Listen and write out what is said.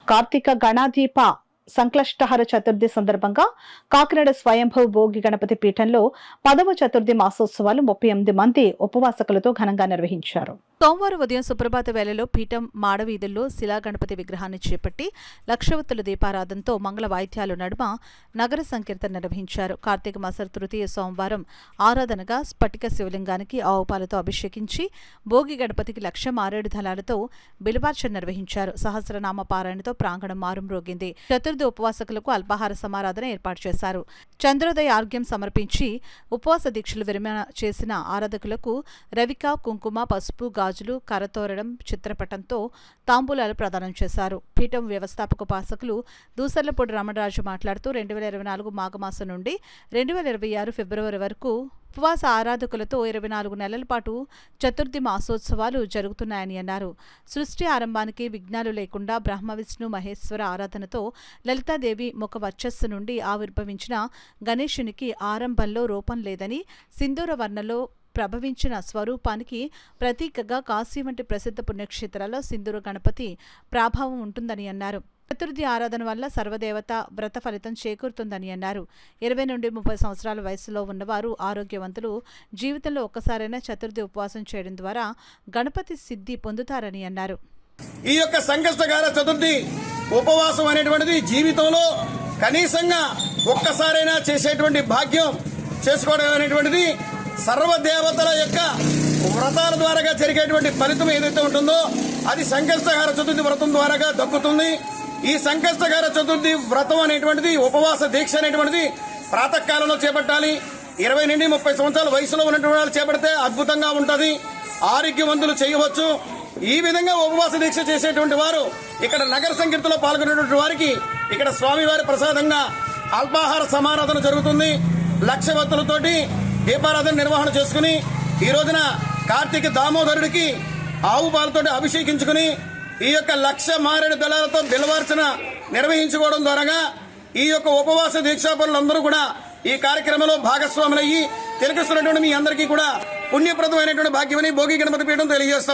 కార్తీక గణాదీప సంక్లిష్టహర చతుర్థి సందర్భంగా కాకినాడ స్వయంభూ భోగి గణపతి పీఠంలో 10వ చతుర్థి మాసోత్సవాలు 38 మంది ఉపవాసకులతో ఘనంగా నిర్వహించారు. సోమవారం ఉదయం సుప్రభాత వేళలో పీఠం మాడవీధుల్లో శిలా గణపతి విగ్రహాన్ని చేపట్టి లక్షవత్తుల దీపారాధనతో మంగళ వాయిద్యాల నడుమ నగర సంకీర్తన నిర్వహించారు. కార్తీక మాస తృతీయ సోమవారం ఆరాధనగా స్ఫటిక శివలింగానికి ఆవుపాలతో అభిషేకించి భోగి గణపతికి 1,00,000 మారేడు దళాలతో బిల్వార్చన నిర్వహించారు. సహస్రనామ పారాయణతో ప్రాంగణం మారుమ్రోగింది. చతుర్థి ఉపవాసకులకు అల్పాహార సమారాధన ఏర్పాటు చేశారు. చంద్రోదయ ఆర్ఘ్యం సమర్పించి ఉపవాస దీక్షలు విరమణ చేసిన ఆరాధకులకు రవిక, కుంకుమ, పసుపు, గాజులు, కరతోరణం, చిత్రపటంతో తాంబూలాలు ప్రదానం చేశారు. పీఠం వ్యవస్థాపక ఉపాసకులు దూసర్లపూడి రమణరాజు మాట్లాడుతూ 2024 మాఘమాసం నుండి 2026 ఫిబ్రవరి వరకు ఉపవాస ఆరాధకులతో 24 నెలల పాటు చతుర్థి మాసోత్సవాలు జరుగుతున్నాయని అన్నారు. సృష్టి ఆరంభానికి విఘ్నాలు లేకుండా బ్రహ్మ, విష్ణు, మహేశ్వర ఆరాధనతో లలితాదేవి ముఖ వర్చస్సు నుండి ఆవిర్భవించిన గణేశునికి ఆరంభంలో రూపం లేదని, సింధూర వర్ణంలో ప్రభవించిన స్వరూపానికి ప్రతీకగా కాశీ వంటి ప్రసిద్ధ పుణ్యక్షేత్రాల్లో సింధూర గణపతి ప్రాభావం ఉంటుందని అన్నారు. చతుర్థి ఆరాధన వల్ల సర్వదేవత వ్రత ఫలితం చేకూరుతుందని అన్నారు. 20 నుండి 30 సంవత్సరాల వయసులో ఉన్నవారు ఆరోగ్యవంతులు జీవితంలో ఒక్కసారైనా చతుర్థి ఉపవాసం చేయడం ద్వారా గణపతి సిద్ధి పొందుతారని అన్నారు. ఈ యొక్క సంకష్టకాల చతుర్థి ఉపవాసం అనేటువంటిది జీవితంలో కనీసంగా ఒక్కసారైనా చేసేటువంటి భాగ్యం చేసుకోవడం అనేటువంటిది సర్వదేవతల యొక్క వ్రతాల ద్వారా జరిగేటువంటి ఫలితం ఏదైతే ఉంటుందో అది సంకష్టకాల చతుర్థి వ్రతం ద్వారా దక్కుతుంది. ఈ సంకష్టకాల చతుర్థి వ్రతం అనేటువంటిది ఉపవాస దీక్ష అనేటువంటిది ప్రాతకాలంలో చేపట్టాలి. 20 నుండి 30 సంవత్సరాల వయసులో ఉన్నటువంటి వాళ్ళు చేపడితే అద్భుతంగా ఉంటుంది. ఆరోగ్యవంతులు చేయవచ్చు. ఈ విధంగా ఉపవాస దీక్ష చేసేటువంటి వారు ఇక్కడ నగర సంకీర్తనలో పాల్గొనేటువంటి వారికి ఇక్కడ స్వామివారి ప్రసాదంగా అల్పాహార సమారాధన జరుగుతుంది. 1,00,000 వత్తులతోటి దీపారాధన నిర్వహణ చేసుకుని ఈ రోజున కార్తీక దామోదరుడికి ఆవు పాలతోటి అభిషేకించుకుని ఈ యొక్క 1,00,000 మారేడు దళాలతో బిల్వార్చన నిర్వహించుకోవడం ద్వారా ఈ యొక్క ఉపవాస దీక్షాపరులందరూ కూడా ఈ కార్యక్రమంలో భాగస్వాములయ్యి తిలకిస్తున్నటువంటి మీ అందరికీ కూడా పుణ్యప్రదమైనటువంటి భాగ్యమని భోగి గణపతి పీఠం తెలియజేస్తాం.